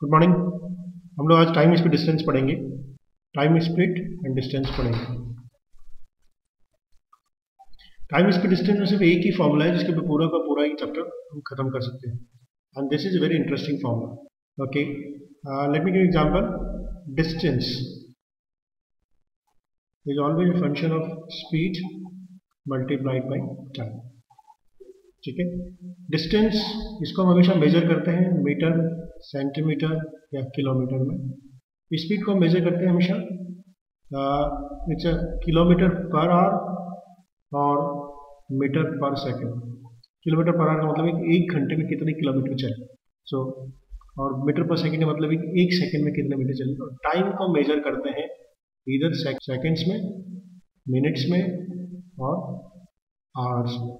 Good morning. हम लोग आज टाइम स्पीड डिस्टेंस पढ़ेंगे। टाइम स्पीड एंड डिस्टेंस पढ़ेंगे। टाइम स्पीड डिस्टेंस में सिर्फ एक ही फॉर्मूला है जिसके पूरा का पूरा ही चैप्टर हम खत्म कर सकते हैं, and this is a very interesting formula. Okay, let me give example. Distance is always a function of speed multiplied by time. ठीक है, डिस्टेंस इसको हम हमेशा मेजर करते हैं मीटर, सेंटीमीटर या किलोमीटर में। स्पीड को हम मेजर करते हैं हमेशा इट्स किलोमीटर पर आवर और मीटर पर सेकंड। किलोमीटर पर आवर का मतलब है एक घंटे में कितने किलोमीटर चले, सो और मीटर पर सेकंड का मतलब है एक सेकंड में कितने मीटर चले। और टाइम को मेजर करते हैं इधर सेकंड्स में, मिनट्स में और आवर्स में।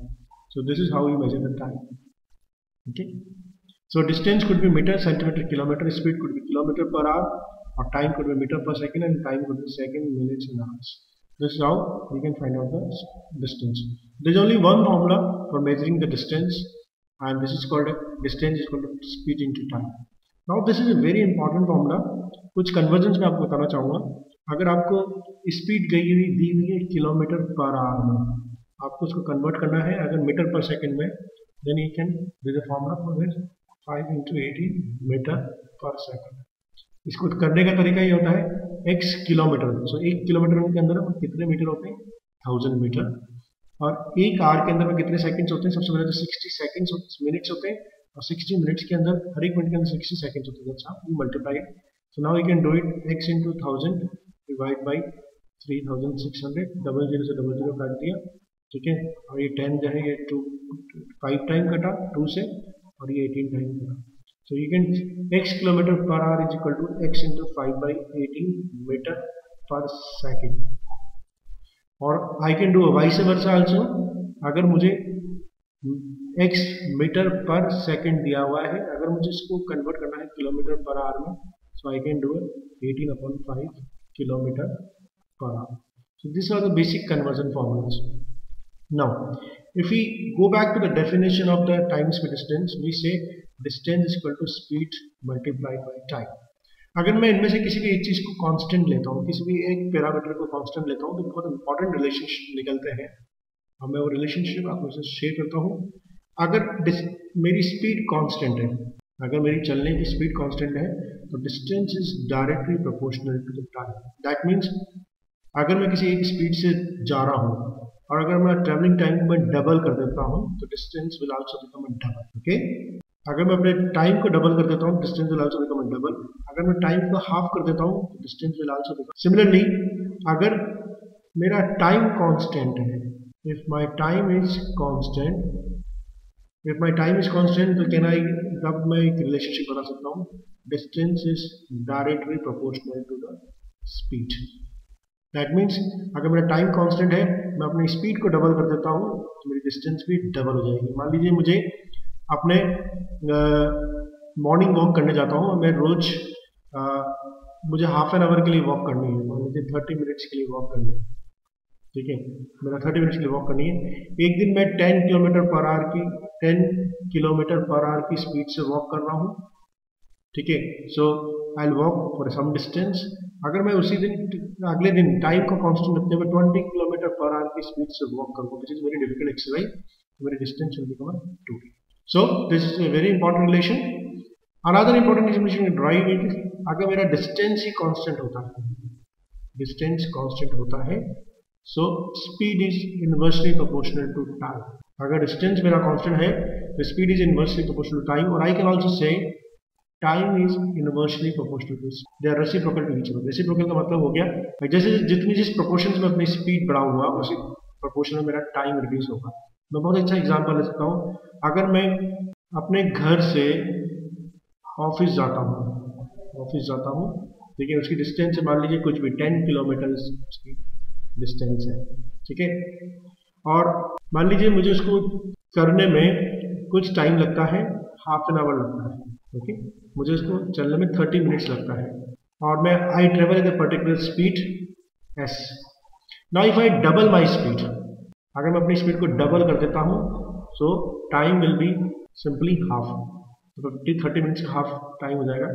So this is how you measure the time. Okay. So distance could be meter, centimeter, kilometer. Speed could be kilometer per hour, or time could be meter per second, and time could be second, minutes, and hours. This is how we can find out the distance. There is only one formula for measuring the distance, and this is called distance is equal to speed into time. Now this is a very important formula. कुछ conversions में आपको बताना चाहूँगा। अगर आपको speed दी हुई है kilometre पर आवर में, आपको उसको कन्वर्ट करना है अगर मीटर पर सेकंड में, then you can use the formula for this 5 × 18 metre पर सेकंड। इसको करने का तरीका ये होता है x किलोमीटर। सो 1 किलोमीटर के अंदर कितने मीटर होते हैं? 1000 मीटर। और एक आवर के अंदर में कितने सेकंड्स होते हैं? सबसे पहले तो 60 सेकंड्स मिनट्स होते हैं, और 60 मिनट्स के अंदर हर एक मिनट के अंदर 60 सेकंड्स होते हैं। That's how you multiply it. So now you can do it x × 1000 divide by 3600, double zero से डबल जीरो काट दिया। ठीक है, और ये 10 जो है ये 5 टाइम कटा 2 से, और ये 18 टाइम कटा। So you can x kilometre पर hour is equal to x × 5/18 metre पर सेकंड। और I can do vice versa also. अगर मुझे x मीटर पर सेकंड दिया हुआ है, अगर मुझे इसको कन्वर्ट करना है किलोमीटर पर आवर में, so I can do 18/5 kilometre पर hour. So these are the basic conversion formulas. Now, if we go back to the definition of the time speed distance, we say distance is equal to speed multiplied by time. अगर मैं इनमें से किसी भी एक चीज को constant लेता हूँ, किसी भी एक पैरामीटर को कांस्टेंट लेता हूँ, तो बहुत इंपॉर्टेंट रिलेशनशिप निकलते हैं, और मैं वो रिलेशनशिप आपको से शेयर करता हूँ। अगर मेरी स्पीड कांस्टेंट है, अगर मेरी चलने की स्पीड कांस्टेंट है, तो distance is directly proportional to the time. That means अगर मैं किसी एक स्पीड से जा रहा हूँ और अगर मैं ट्रैवलिंग टाइम को मैं डबल कर देता हूँ, तो distance will also become a double. Okay, अगर मैं अपने टाइम को डबल कर देता हूँ, distance will also become a double. अगर मैं टाइम को हाफ कर देता हूँ, तो distance will also become. Similarly, अगर मेरा टाइम कांस्टेंट है, if my time is constant, तो कैन आई, तब मैं एक रिलेशनशिप बना सकता हूँ, distance is directly proportional to the speed. That means अगर मेरा टाइम कांस्टेंट है, मैं अपनी स्पीड को डबल कर देता हूँ, तो मेरी डिस्टेंस भी डबल हो जाएगी। मान लीजिए मुझे अपने मॉर्निंग वॉक करने जाता हूँ, और मैं रोज मुझे हाफ एन आवर के लिए वॉक करनी है, मान लीजिए 30 मिनट्स के लिए वॉक करनी है। ठीक है, मेरा 30 मिनट्स के लिए वॉक करनी है। एक दिन मैं 10 किलोमीटर पर आवर की स्पीड से वॉक कर रहा हूँ। ठीक है, so I will walk for some distance. अगर मैं उसी दिन अगले दिन टाइम को कांस्टेंट रखते हुए 20 किलोमीटर पर आवर की स्पीड से वॉक करूँ, this is very difficult exercise, तो मेरी distance will become 2. So this is a very important relation. Another important relation drive it, अगर मेरा डिस्टेंस ही कांस्टेंट होता है, डिस्टेंस कांस्टेंट होता है, so speed is inversely proportional to time. अगर distance मेरा कांस्टेंट है, तो speed is inversely proportional to time. और I can also say time is inversely proportional to this, they are reciprocal to each other. Reciprocal का मतलब हो गया जैसे जिस प्रोपोर्शन में अपनी स्पीड बढ़ाऊंगा, उसी प्रोपोर्शन में मेरा टाइम रिड्यूस होगा। मैं बहुत अच्छा एग्जांपल ले सकता हूँ। अगर मैं अपने घर से ऑफिस जाता हूँ, ठीक है, उसकी डिस्टेंस मान लीजिए कुछ भी 10 किलोमीटर उसकी डिस्टेंस है। ठीक है, और मान लीजिए मुझे उसको करने में कुछ टाइम लगता है, हाफ एन आवर लगता है। ओके, मुझे उसको चलने में 30 मिनट्स लगता है, और मैं आई travel at a particular speed s। Now if I double my speed, अगर मैं अपनी स्पीड को डबल कर देता हूँ, सो time will be simply half. तो 30 मिनट्स का हाफ टाइम हो जाएगा,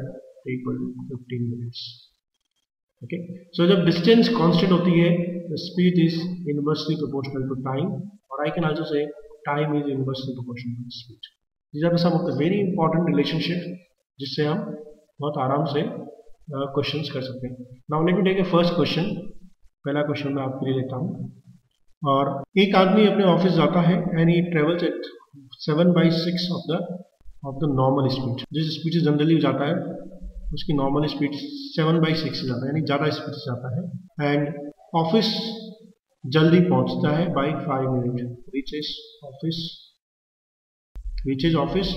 t equal to 15 minutes. Okay, सो जब डिस्टेंस कांस्टेंट होती है the speed is inversely proportional to time, or I can also say time is inversely proportional to speed. These are the some of the very important relationship जिससे हम बहुत आराम से questions कर सकते हैं. Now let me take a first question. पहला question मैं आपके लिए लेता हूँ. और एक आदमी अपने ऑफिस जाता है and he travels eight 7/6 of the normal speed. जिस स्पीड से जनरली जाता है उसकी नॉर्मल स्पीड 7/6 से जाता है, यानी ज़्यादा स्पीड से जाता है. एंड ऑफिस जल्दी पहुंचता है by 5 minute. Reaches office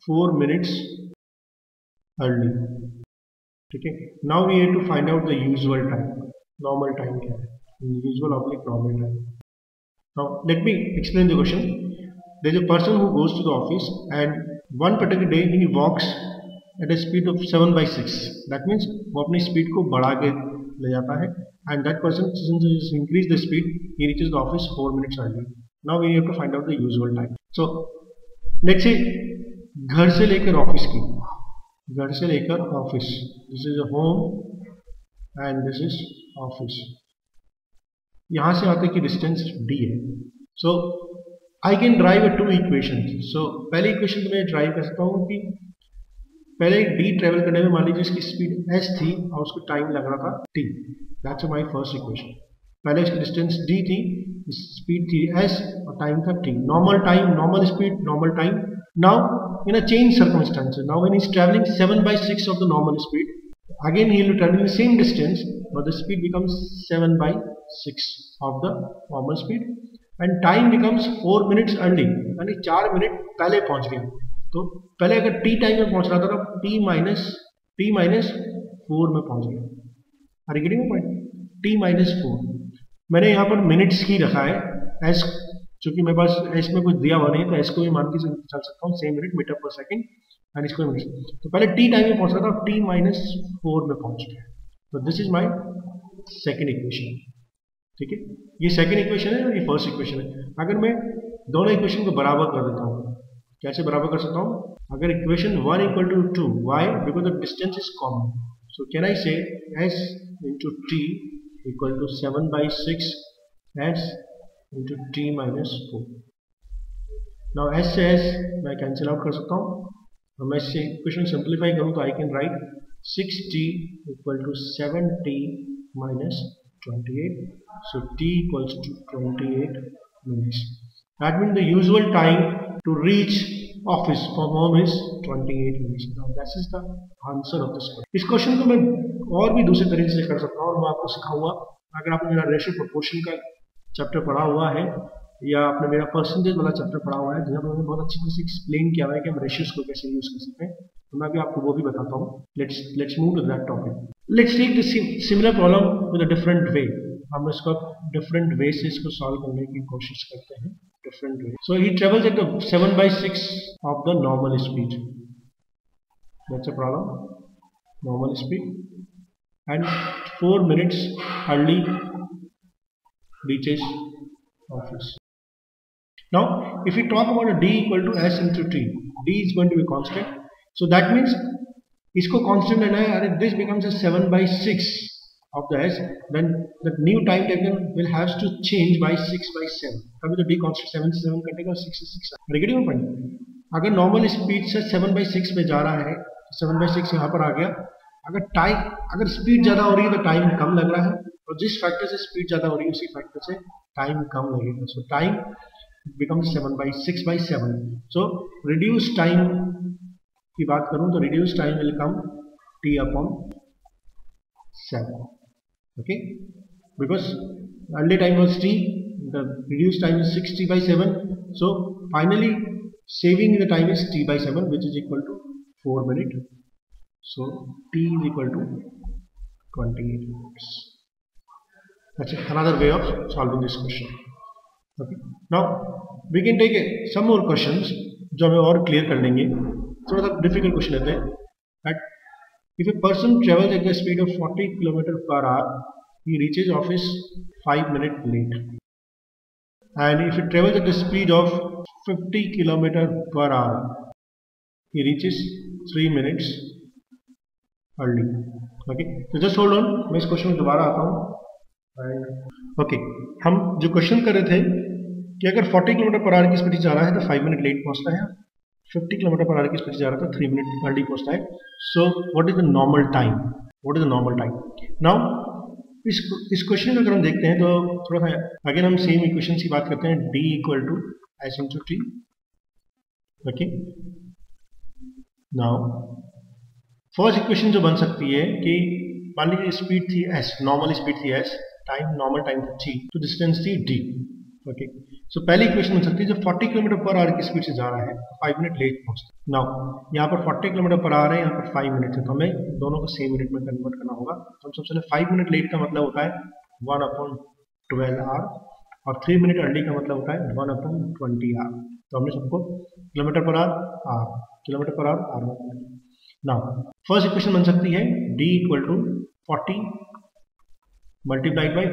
4 minutes early. ठीक है. Now we have to find out the usual time. Normal time क्या है? Usual oblique normal time. Now let me explain the question. There is a person who goes to the office and one particular day he walks at a speed of 7/6. That means वो अपनी speed को बढ़ा के ले जाता है. And that person, since he increased the speed, he reaches the office 4 minutes early. Now we have to find out the usual time. So let's say घर से लेकर ऑफिस की, घर से लेकर office, this is a home and this is office. यहाँ से आते की डिस्टेंस d है. So I can drive a two equations. So पहले इक्वेशन में ड्राइव कर सकता हूँ कि पहले d ट्रेवल करने में मान लीजिए इसकी स्पीड s थी और उसको टाइम लग रहा था t. That's my first equation. पहले इसकी डिस्टेंस d थी, स्पीड थी s और टाइम था t. Normal time, normal speed, normal time. Now in a change circumstances, now when he is travelling 7/6 of the normal speed, again he will be travelling the same distance but the speed becomes 7/6 of the normal speed and time becomes 4 minutes early, यानी 4 minute पहले पहुंच गया. तो पहले अगर t time में पहुंच रहा था तो t माइनस 4 में पहुंच गया. Are you getting my point? t minus 4. मैंने यहाँ पर मिनट्स ही रखा है. s चूंकि मेरे पास s में कुछ दिया हुआ नहीं है तो s को भी मान के चल सकता हूँ. सेम मिनट, मीटर पर सेकंड, एंड इसको मिनट. तो पहले t टाइम में पहुंच रहा था, t माइनस 4 में पहुंच गया. तो this is my second equation. ठीक है, ये सेकेंड इक्वेशन है और ये फर्स्ट इक्वेशन है. अगर मैं दोनों इक्वेशन को बराबर कर देता हूँ, कैसे बराबर कर सकता हूँ? अगर equation 1 equal to 2, why? Because the distance is common. So can I say s into T equal to 7/6 s into T minus 4. Now s से s मैं कैंसिल आउट कर सकता हूँ. तो मैं इससे इक्वेशन सिंप्लीफाई करूँ तो I can write 6t equal to 7t minus 28. So t equals to 28 minutes. That means the usual time to reach office from home is 28 minutes. Now that is the answer of this question. इस question को मैं और भी दूसरे तरीके से कर सकता हूँ और मैं आपको सिखाऊंगा. अगर आपने मेरा रेशियो प्रोपोर्शन का चैप्टर पढ़ा हुआ है या आपने मेरा परसेंटेज वाला चैप्टर पढ़ा हुआ है जहाँ पर मैंने बहुत अच्छी तरह से एक्सप्लेन किया हुआ है कि हम रेशियोज को कैसे यूज कर सकते हैं, तो मैं भी आपको वो भी बताता हूँ. Let's move to that topic. Let's take the similar problem with a different way. हम इसको डिफरेंट वे से इसको सॉल्व करने की कोशिश करते हैं. Different way. So he travels at the 7/6 of the normal speed. That's a problem. Normal speed, and 4 minutes early reaches office. Now, if we talk about a d equal to s into t, d is going to be constant. So that means इसको constant लेना है. And this becomes a 7/6 of the s, then the new time taken will have to change by 6/7. तभी तो d constant 7 से 7 कटेगा, 6 से 6. Negative point. अगर normal speed से 7/6 पे जा रहा है, 7/6 यहाँ पर आ गया. अगर स्पीड ज्यादा हो रही है तो टाइम कम लग रहा है, और जिस फैक्टर से स्पीड ज्यादा हो रही है उसी फैक्टर से टाइम कम लगेगा. सो टाइम बिकम्स 6/7. सो रिड्यूस टाइम की बात करूं तो reduce time will come t upon 7. Okay, because early time was t, the reduced time is 6t/7. So finally saving the time is t/7, which is equal to 4 minutes. So t is equal to 28 minutes. That's another way of solving this question. Okay, now we can take some more questions जो हमें और clear कर लेंगे. थोड़ा सा difficult question लेते हैं. That if a person travels at the speed of 40 km/h, he reaches office 5 minutes late. And if he travels at the speed of 50 km/h, he reaches 3 minutes early. Okay, तो just hold on, मैं इस question में दोबारा आता हूँ। Okay, हम जो question कर रहे थे कि अगर 40 किलोमीटर पर आवर की स्पीड से जा रहा है तो 5 मिनट लेट पहुंचता है, 50 किलोमीटर पर आवर की स्पीड से जा रहा है तो 3 मिनट अर्ली पहुंचता है। सो what is the normal time, what is the normal time? Now इस क्वेश्चन में अगर हम देखते हैं तो थोड़ा सा अगेन हम सेम इक्वेशन की बात करते हैं, d equal to S into T. Okay, now first equation जो बन सकती है कि मान लीजिए स्पीड थी s, नॉर्मल स्पीड थी s, टाइम नॉर्मल टाइम थी तो डिस्टेंस थी d। ओके, सो पहली इक्वेशन बन सकती है जब 40 किलोमीटर पर आवर की स्पीड से जा रहा है तो 5 मिनट लेट पहुंचता है। नाउ यहाँ पर 40 किलोमीटर पर आवर है, यहाँ पर 5 मिनट है, तो हमें दोनों को सेम मिनट में कन्वर्ट करना होगा। तो हम सबसे पहले 5 मिनट लेट का मतलब होता है 1/12 आवर और 3 मिनट अर्ली का मतलब होता है 1/20 आवर। तो हमने सबको किलोमीटर पर आवर किलोमीटर पर आवर में। नाउ फर्स्ट इक्वेशन बन सकती है d equal to 40 multiplied by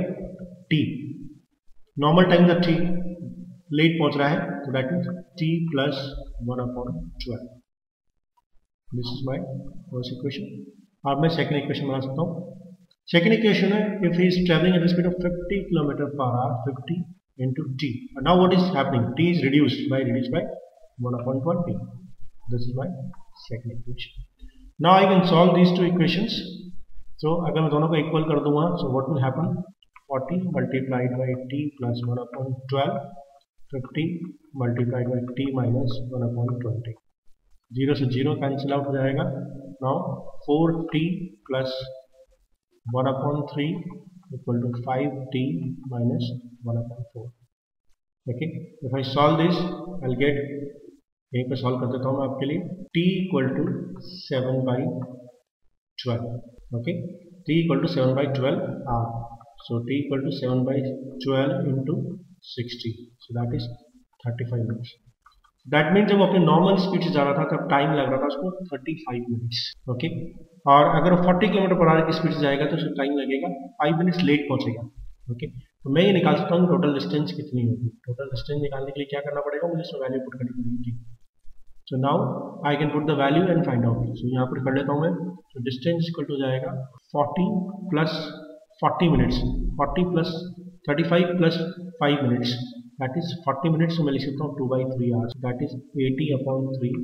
t, normal time जब t लेट पहुंच रहा है तो that means t plus 1/12। This is my first equation. अब मैं सेकंड इक्वेशन बना सकता हूँ। सेकंड इक्वेशन है if he is travelling at the speed of 50 kilometre पर hour 50 into t, and now what is happening, t is reduced by 1/20. This is my second equation. Now I can solve these two equations. So अगर मैं दोनों को equal कर दूंगा so what will happen, 40 multiplied by t plus 1/12, 50 multiplied by t minus 1/20, 0 से 0 cancel out हो जाएगा। Now 4t plus 1/3 equal to 5t minus 1/4. Okay, if I solve this I'll get, यहीं पर सॉल्व कर देता हूँ मैं आपके लिए, t equal to 7/12. Okay, t equal to 7/12 r. So t equal to 7/12 into 60, so that is 35 minutes. That means जब अपने नॉर्मल स्पीड से जा रहा था तब टाइम लग रहा था उसको 35 मिनट्स। ओके, और अगर 40 किलोमीटर पर आवर की स्पीड से जाएगा तो उसको टाइम लगेगा 5 मिनट्स लेट पहुंचेगा। ओके, तो मैं ये निकाल सकता हूँ टोटल डिस्टेंस कितनी होगी। टोटल डिस्टेंस निकालने के लिए क्या करना पड़ेगा, मुझे इसमें वैल्यू पुट करनी पड़ेगी। So now I can put the value and find out. So यहाँ पर कर लेता हूँ मैं। तो डिस्टेंस इक्वल टू जाएगा 40 plus 40 minutes, 40 plus 35 plus 5 minutes, that is 40 minutes. So मैं लिख सकता हूँ 2/3 hours, that is 80/3,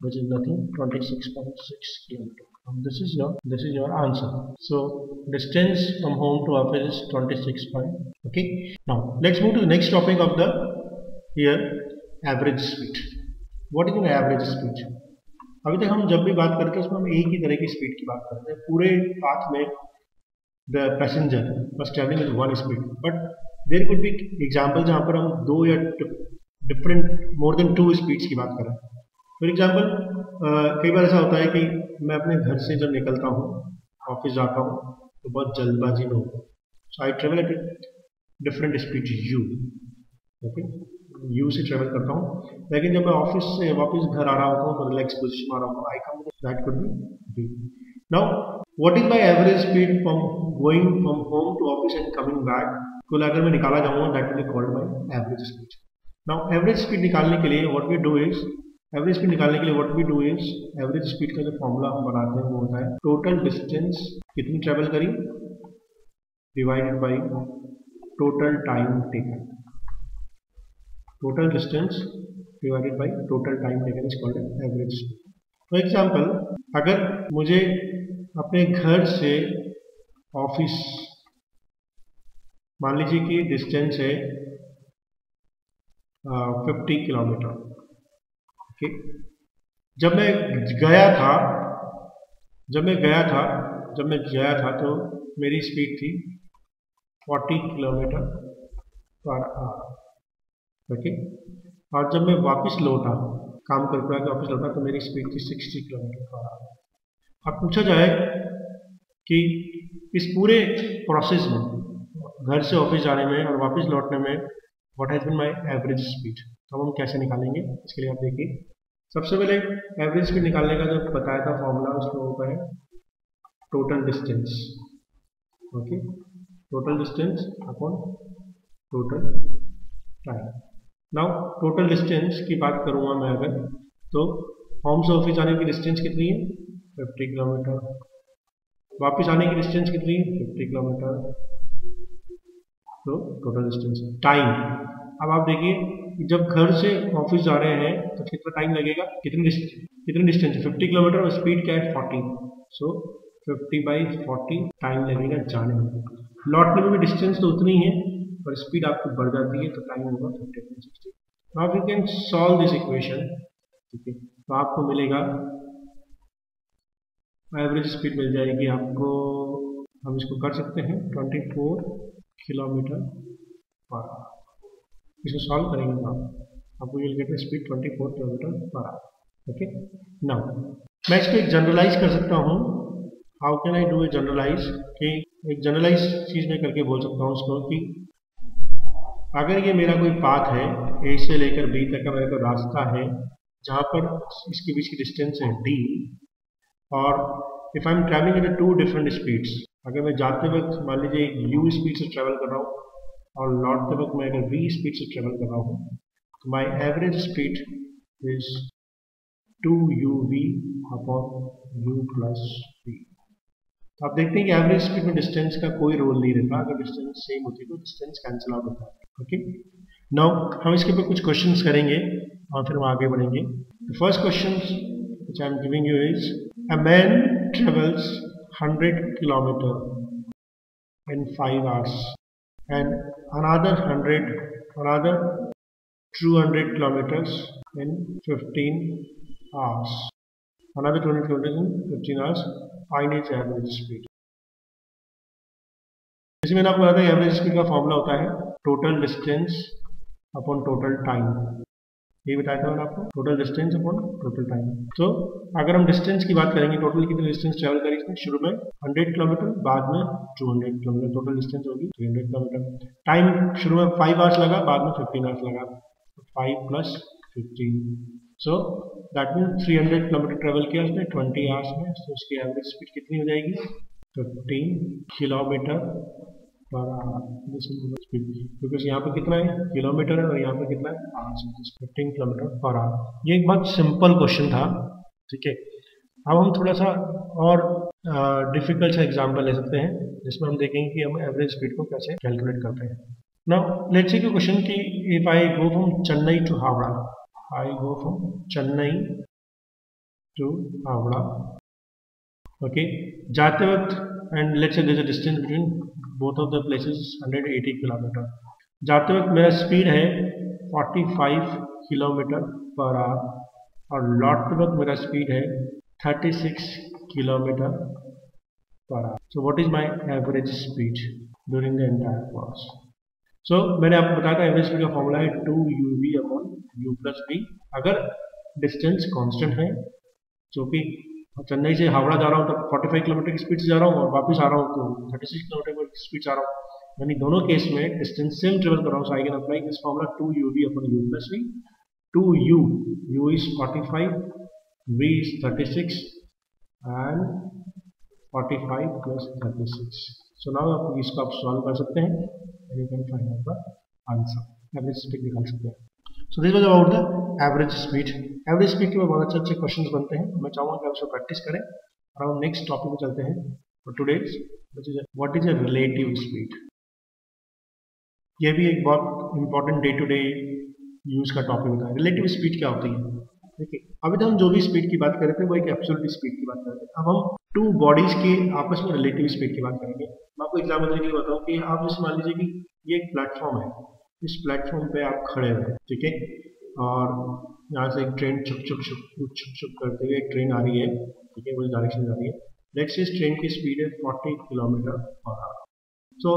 which is nothing, 26.6 kilometers. This is your answer. So distance from home to office is 26. Okay, now let's move to the next topic of the here, average speed. What is an average speed? अभी तक हम जब भी बात करते हैं उसमें हम एक ही तरह की स्पीड की बात करते हैं। पूरे पाथ में the passenger was traveling with one speed, but there could be example जहाँ पर हम दो या different more than 2 स्पीड्स की बात करें। फॉर एग्जाम्पल कई बार ऐसा होता है कि मैं अपने घर से जब निकलता हूँ ऑफिस जाता हूँ तो बहुत जल्दबाजी में होता हूँ, so I travel at different speed u। Okay, u से ट्रेवल करता हूँ, लेकिन जब मैं ऑफिस से वापस घर आ रहा होता हूँ तो रिलैक्स पोजिशन में आ रहा हूँ, I come, that could be v। Now what is my average speed from going from home to office and coming back, कुल अगर मैं निकाला जाऊंगा that will be called my average speed. Now average speed निकालने के लिए what we do is, average speed निकालने के लिए what we do is, average speed का जो फॉर्मूला हम बनाते हैं वो होता है टोटल डिस्टेंस कितनी ट्रेवल करी divided by total time taken. Total distance divided by total time taken is called average speed. For example अगर मुझे अपने घर से ऑफिस मान लीजिए कि डिस्टेंस है 50 किलोमीटर। ओके, जब मैं गया था तो मेरी स्पीड थी 40 किलोमीटर पर आवर। ओके, और जब मैं वापस लौटा, काम कर के वापस लौटा तो मेरी स्पीड थी 60 किलोमीटर पर आवर। अब पूछा जाए कि इस पूरे प्रोसेस में घर से ऑफिस जाने में और वापस लौटने में what has been my average speed, तो हम कैसे निकालेंगे इसके लिए आप देखिए। सबसे पहले एवरेज स्पीड निकालने का जो बताया था फॉर्मूला उसमें होता है total distance. Okay, total distance upon total time. Now total distance की बात करूंगा मैं अगर, तो होम से ऑफिस जाने की डिस्टेंस कितनी है 50 किलोमीटर, वापस आने की डिस्टेंस कितनी, 50 किलोमीटर। तो टोटल डिस्टेंस। टाइम, अब आप देखिए जब घर से ऑफिस जा रहे हैं तो कितना टाइम लगेगा, कितनी डिस्टेंस है, 50 किलोमीटर और स्पीड क्या है 40, सो 50/40 टाइम लगेगा जाने में। लौटने में भी डिस्टेंस तो उतनी है पर स्पीड आपको बढ़ जाती है तो टाइम होगा 50/60। Now you can solve this equation, ठीक है। तो आपको मिलेगा एवरेज स्पीड मिल जाएगी आपको, हम इसको कर सकते हैं 24 किलोमीटर पर आवर। इसको सॉल्व करेंगे तो आपको ये गेट स्पीड 24 किलोमीटर पर आवर। ओके, नाउ मैं इसको एक जनरलाइज कर सकता हूँ। How can I do a generalise, कि एक जनरलाइज चीज में करके बोल सकता हूँ उसको कि अगर ये मेरा कोई पाथ है ए से लेकर बी तक का मेरा कोई रास्ता है जहाँ पर इसके बीच की डिस्टेंस है डी, और if I am travelling eight 2 different speeds, अगर मैं जाते वक्त मान लीजिए एक u स्पीड से ट्रेवल कर रहा हूँ और लौटते वक्त मैं अगर v स्पीड से ट्रेवल कर रहा हूँ, तो माई average speed is 2uv upon u plus v। तो आप देखते हैं कि एवरेज स्पीड में डिस्टेंस का कोई रोल नहीं रहता, अगर डिस्टेंस सेम होती है तो डिस्टेंस कैंसिल आउट होता है। ओके, नाउ हम इसके ऊपर कुछ क्वेश्चंस करेंगे और फिर हम आगे बढ़ेंगे। The first question which I am giving you is, a man travels 100 kilometer in 5 hours and another 200 kilometers in 15 hours, another 200 kilometers in 15 hours, find its average speed। जैसे मैंने आपको बताया एवरेज स्पीड का फॉर्मूला होता है total distance upon total time, ये बताया था मैंने आपको, total distance upon total time. तो अगर हम डिस्टेंस की बात करेंगे, टोटल कितनी डिस्टेंस ट्रैवल करी इसमें, शुरू में 100 किलोमीटर, बाद में 200 किलोमीटर, टोटल डिस्टेंस होगी 300 किलोमीटर। टाइम शुरू में 5 आवर्स लगा, बाद में 15 आवर्स लगा, 5 + 15, so that mean 300 kilometre travel किया उसने 20 आवर्स में। तो उसकी एवरेज स्पीड कितनी हो जाएगी, 15 किलोमीटर पर आवर स्पीड, क्योंकि यहाँ पे कितना है किलोमीटर है और यहाँ पे कितना है आवर्स, 15 किलोमीटर पर आवर। ये एक बहुत सिंपल क्वेश्चन था, ठीक है। अब हम थोड़ा सा और डिफिकल्ट सा एग्जांपल ले सकते हैं जिसमें हम देखेंगे कि हम एवरेज स्पीड को कैसे कैलकुलेट करते हैं। नाउ लेट्स सी क्वेश्चन कि if I go from Chennai to Howrah, I go from Chennai to Howrah, okay, जाते वक्त, and let's say there is a distance between both of the places 180 kilometre. जाते वक्त मेरा स्पीड है 45 किलोमीटर पर आवर और लौटते वक्त मेरा स्पीड है 36 किलोमीटर पर hour. So what is my average speed during the entire course. So मैंने आपको बताया था एवरेज स्पीड का फॉर्मूला है 2uv upon u plus v। अगर डिस्टेंस कांस्टेंट है, जो कि चेन्नई से हावड़ा जा रहा हूँ तो 45 किलोमीटर की स्पीड से जा रहा हूँ और वापस आ रहा हूँ तो 36 किलोमीटर की स्पीड से आ रहा हूँ, यानी दोनों केस में डिस्टेंस सेम ट्रेवल कर रहा हूँ। So I can apply this formula 2uv upon u plus v। 2u, u is 45, v is 36 and 45 plus 36। So now आप इसको आप सॉल्व कर सकते हैं and you can find out the answer, average speed निकाल सकते हैं। So this was about the average speed. Average speed के बहुत अच्छे अच्छे क्वेश्चंस बनते हैं, मैं चाहूँगा कि आप इसको प्रैक्टिस करें और हम नेक्स्ट टॉपिक में चलते हैं for today's, what is a relative speed. ये भी एक बहुत important day to day use का टॉपिक होता है। रिलेटिव स्पीड क्या होती है, देखिए अभी तो हम जो भी स्पीड की बात कर रहे थे वो एक एब्सोल्यूट स्पीड की बात कर रहे थे। अब हम टू बॉडीज के आपस में रिलेटिव स्पीड की बात करेंगे। मैं आपको एग्जाम्पल देने के लिए बताऊँ कि आप जैसे मान लीजिए कि ये एक प्लेटफॉर्म है, इस प्लेटफॉर्म पे आप खड़े हुए, ठीक है, और यहाँ से एक ट्रेन छुक छुक करते हुए एक ट्रेन आ रही है, ठीक है, वो डायरेक्शन में जा रही है। नेक्स्ट इस ट्रेन की स्पीड है 40 किलोमीटर पर आवर। सो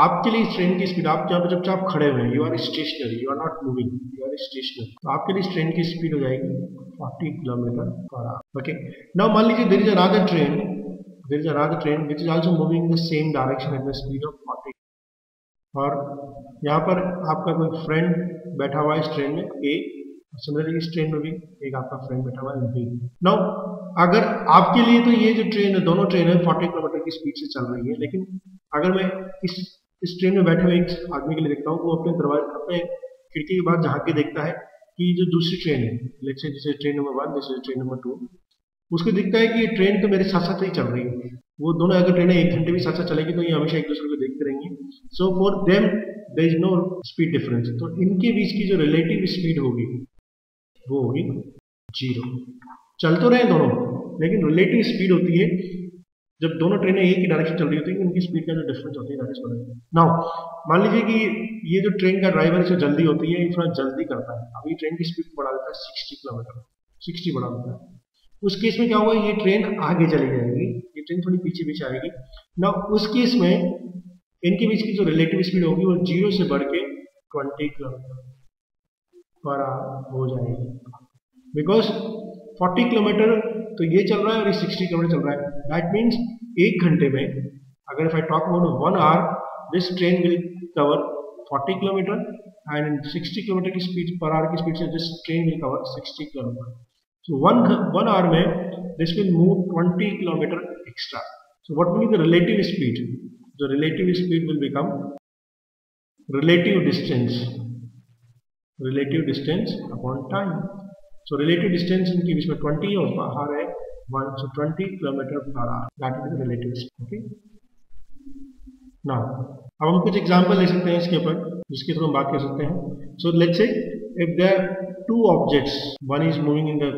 आपके लिए इस ट्रेन की स्पीड, आप जहाँ पे जब आप खड़े हुए हैं, you are stationary, you are not moving, you are stationary, तो आपके लिए इस ट्रेन की स्पीड हो जाएगी 40 किलोमीटर पर आवर। ओके, नाउ मान लीजिए there is another train which is also moving in the same direction at the speed of 40, और यहाँ पर आपका कोई फ्रेंड बैठा हुआ है इस ट्रेन में ए, सिमिलरली इस ट्रेन में भी एक आपका फ्रेंड बैठा हुआ है बी। नाउ अगर आपके लिए तो ये जो ट्रेन है, दोनों ट्रेन है 40 किलोमीटर की स्पीड से चल रही है, लेकिन अगर मैं इस ट्रेन में बैठे हुए एक आदमी के लिए देखता हूँ, वो अपने दरवाजे, अपने खिड़की के बाद झाँक के देखता है कि जो दूसरी ट्रेन है, लेट्स से जैसे ट्रेन नंबर 1, जैसे ट्रेन नंबर 2, उसको दिखता है कि ये ट्रेन तो मेरे साथ साथ ही चल रही है। वो दोनों अगर ट्रेनें 1 घंटे भी साथ साथ चलेगी तो ये हमेशा एक दूसरे को देखते रहेंगे। So for them there is no speed difference. तो इनके बीच की जो रिलेटिव स्पीड होगी वो होगी 0। चल तो रहे दोनों, लेकिन रिलेटिव स्पीड होती है जब दोनों ट्रेनें एक ही डायरेक्शन चल रही होती है, उनकी स्पीड का जो डिफरेंस होती है दैट इज कॉल्ड। नाउ मान लीजिए कि ये जो ट्रेन का ड्राइवर है जो जल्दी होती है, थोड़ा जल्दी करता है, अभी ट्रेन की स्पीड बढ़ा देता है 60 किलोमीटर, 60 बढ़ा देता है। उस केस में क्या होगा, ये ट्रेन आगे चली जाएगी, ये ट्रेन थोड़ी पीछे पीछे आएगी ना। उस केस में इनके बीच की जो रिलेटिव स्पीड होगी वो 0 से बढ़ के 20 किलोमीटर पर आवर हो जाएगी, बिकॉज 40 किलोमीटर तो ये चल रहा है और ये 60 किलोमीटर चल रहा है। दैट मीन्स 1 घंटे में अगर if I talk about 1 hour, this train will cover 40 kilometre and 60 kilometre की स्पीड पर आवर की स्पीड से this train will cover 60 kilometre. So one hour में this will move 20 kilometer extra. So what will be the relative speed? The relative speed will become relative distance upon time. So relative distance इनके बीच में 20 और बाहर है 1, so 20 kilometer per hour. That is the relative speed. Okay. Now अब हम कुछ example ले सकते हैं इसके ऊपर जिसके थ्रू हम बात कर सकते हैं. So let's say if there are two objects, one is moving in the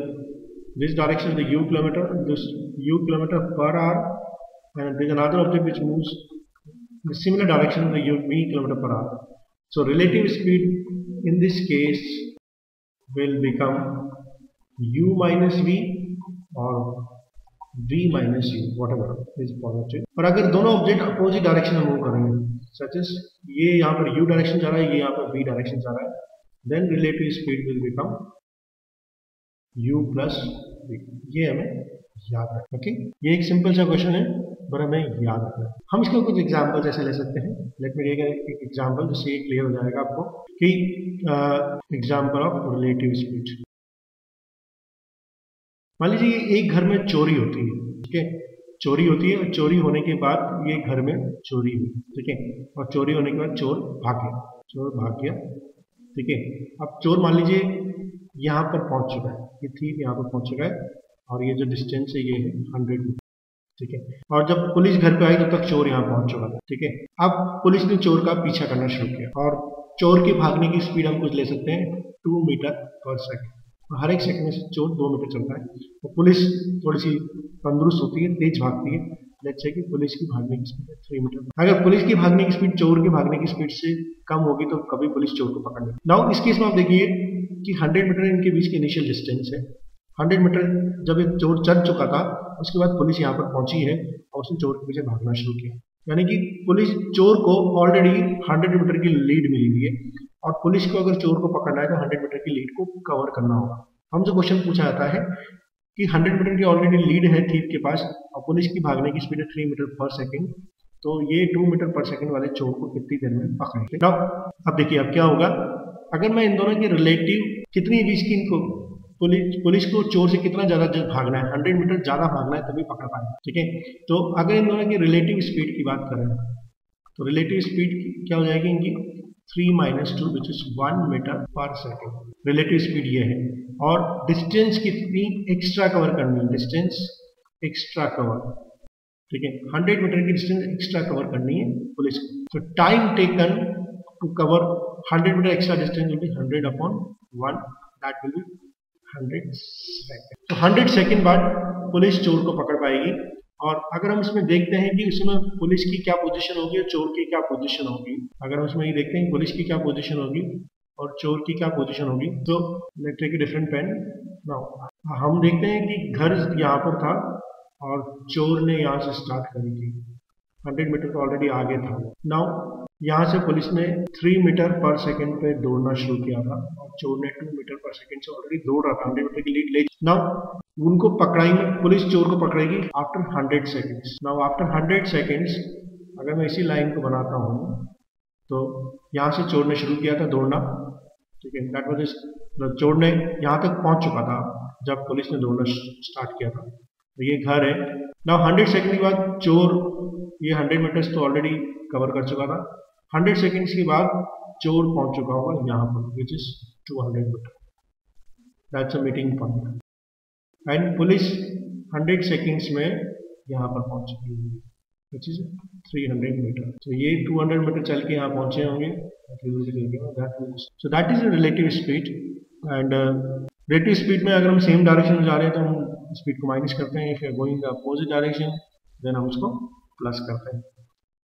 this direction, the u kilometer, this u kilometer per hour, and there is another object which moves in a similar direction, the u v kilometer per hour. So relative speed in this case will become u minus v or v minus u, whatever is positive. और अगर दोनों object opposite direction में move करेंगे, such as ये यहाँ पर u direction जा रहा है, ये यहाँ पर v डायरेक्शन जा रहा है, then relative speed will become u plus v. ये हमें याद रखना. ओके, ये एक सिंपल सा क्वेश्चन है पर हमें याद रखना है. हम इसको कुछ एग्जांपल जैसे ले सकते हैं. लेट मी टेक एक एग्जांपल जिससे ये क्लियर हो जाएगा आपको कि एग्जांपल ऑफ रिलेटिव स्पीड. मान लीजिए एक घर में चोरी होती है, ठीक है, चोरी होती है और चोरी होने के बाद ये घर में चोरी हुई, ठीक है, और चोरी होने के बाद चोर भाग गया, ठीक है. अब चोर मान लीजिए यहाँ पर पहुंच चुका है, ये थीफ यहाँ पर पहुंच चुका है और ये जो डिस्टेंस है ये है 100 मीटर, ठीक है. और जब पुलिस घर पे आई तब तक चोर यहाँ पहुंच चुका था, ठीक है. अब पुलिस ने चोर का पीछा करना शुरू किया और चोर के भागने की स्पीड हम कुछ ले सकते हैं 2 मीटर पर सेकंड. हर एक सेकंड में से चोर 2 मीटर चलता है. तो पुलिस थोड़ी सी तंदुरुस्त होती है, तेज भागती है. लेट्स से कि पुलिस की भागने की स्पीड 3 मीटर. अगर पुलिस की भागने की स्पीड चोर के भागने की स्पीड से कम होगी तो कभी पुलिस चोर को पकड़ नहीं. नाउ इस केस में आप देखिए कि 100 मीटर इनके बीच की इनिशियल डिस्टेंस है. 100 मीटर जब ये चोर चल चुका था उसके बाद पुलिस यहाँ पर पहुंची है और उसने चोर के पीछे भागना शुरू किया. यानी कि पुलिस चोर को ऑलरेडी 100 मीटर की लीड मिली हुई है और पुलिस को अगर चोर को पकड़ना है तो 100 मीटर की लीड को कवर करना होगा. हमसे क्वेश्चन पूछा जाता है कि 100 मीटर की ऑलरेडी लीड है थीफ के पास और पुलिस की भागने की स्पीड है 3 मीटर पर सेकंड. तो ये 2 मीटर पर सेकंड वाले चोर को कितनी देर में पकड़ेंगे. अब देखिए अब क्या होगा, अगर मैं इन दोनों की रिलेटिव कितनी बीच की इनको पुलिस को चोर से कितना ज्यादा भागना है, 100 मीटर ज्यादा भागना है तभी पकड़ पाएंगे, ठीक है. तो अगर इन दोनों की रिलेटिव स्पीड की बात करें तो रिलेटिव स्पीड क्या हो जाएगी इनकी 3 - 2 विच इज 1 मीटर पर सेकेंड. रिलेटिव स्पीड ये है और डिस्टेंस कितनी एक्स्ट्रा कवर करनी है, डिस्टेंस एक्स्ट्रा कवर, ठीक है. 100 मीटर की डिस्टेंस एक्स्ट्रा कवर करनी है पुलिस को. तो time taken to cover 100 metre extra distance will be 100/1, that will be 100 second. तो 100 सेकंड बाद पुलिस चोर को पकड़ पाएगी. और अगर हम इसमें देखते हैं कि इसमें पुलिस की क्या पोजीशन होगी और चोर की क्या पोजीशन होगी, अगर हम इसमें ये देखते हैं पुलिस की क्या पोजीशन होगी और चोर की क्या पोजीशन होगी, तो let's take a different pen. Now हम देखते हैं कि घर यहाँ पर था और चोर ने यहाँ से स्टार्ट करी थी, 100 मीटर तो ऑलरेडी आगे था. नाउ यहाँ से पुलिस ने 3 मीटर पर सेकंड पे दौड़ना शुरू किया था और चोर ने 2 मीटर पर सेकंड से ऑलरेडी दौड़ रहा था, 100 मीटर की लीड ले. नाउ उनको पकड़ाएंगे, पुलिस चोर को पकड़ेगी after 100 seconds. Now after 100 seconds अगर मैं इसी लाइन को बनाता हूँ तो यहाँ से चोर ने शुरू किया था दौड़ना, ठीक है. दैट वाज चोर ने यहाँ तक पहुंच चुका था जब पुलिस ने दौड़ना स्टार्ट किया था. तो ये घर है. नाउ 100 सेकंड के बाद चोर ये 100 मीटर्स तो ऑलरेडी कवर कर चुका था. 100 सेकंड्स के बाद चोर पहुंच चुका होगा यहाँ पर which is 200 metre. That's a meeting point. And police 100 seconds में यहाँ पर पहुँचेगी, विच इज 300 मीटर। तो ये 200 मीटर चल के यहाँ पहुँचे होंगे, so that is relative speed. And relative speed में अगर हम सेम डायरेक्शन में जा रहे हैं तो हम स्पीड को माइनस करते हैं, if you are going the opposite direction then हम उसको प्लस करते हैं।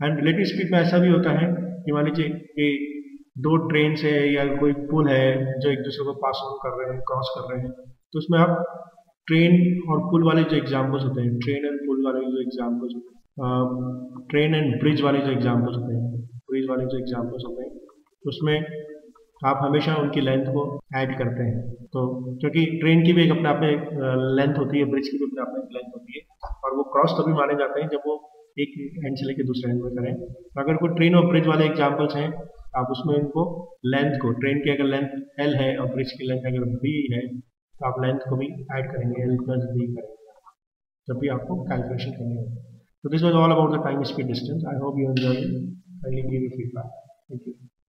एंड रिलेटिव स्पीड में ऐसा भी होता है कि मान लीजिए कि दो ट्रेन है या कोई पुल है जो एक दूसरे को पास ऑन कर रहे हैं, क्रॉस कर रहे हैं, तो उसमें आप ट्रेन और पुल वाले जो एग्जाम्पल्स होते हैं, ट्रेन एंड पुल वाले जो एग्जाम्पल्स होते हैं, ट्रेन एंड ब्रिज वाले जो एग्जाम्पल्स होते हैं, ब्रिज वाले जो एग्जाम्पल्स होते हैं, उसमें आप हमेशा उनकी लेंथ को ऐड करते हैं। तो क्योंकि ट्रेन की भी एक अपने आप में लेंथ होती है, ब्रिज की भी अपने आप में एक लेंथ होती है, और वो क्रॉस तभी माने जाते हैं जब वो एक एंड से लेकर दूसरे एंड में करें। तो अगर कोई ट्रेन और ब्रिज वाले एग्जाम्पल्स हैं, आप उसमें उनको लेंथ को, ट्रेन की अगर लेंथ L है और ब्रिज की लेंथ अगर B है, तो आप लेंथ को भी ऐड करेंगे, L प्लस B करेंगे जब भी आपको कैलकुलेशन करनी होगी। तो this was all about the time speed distance. I hope you enjoy it. Kindly give your feedback. Thank you.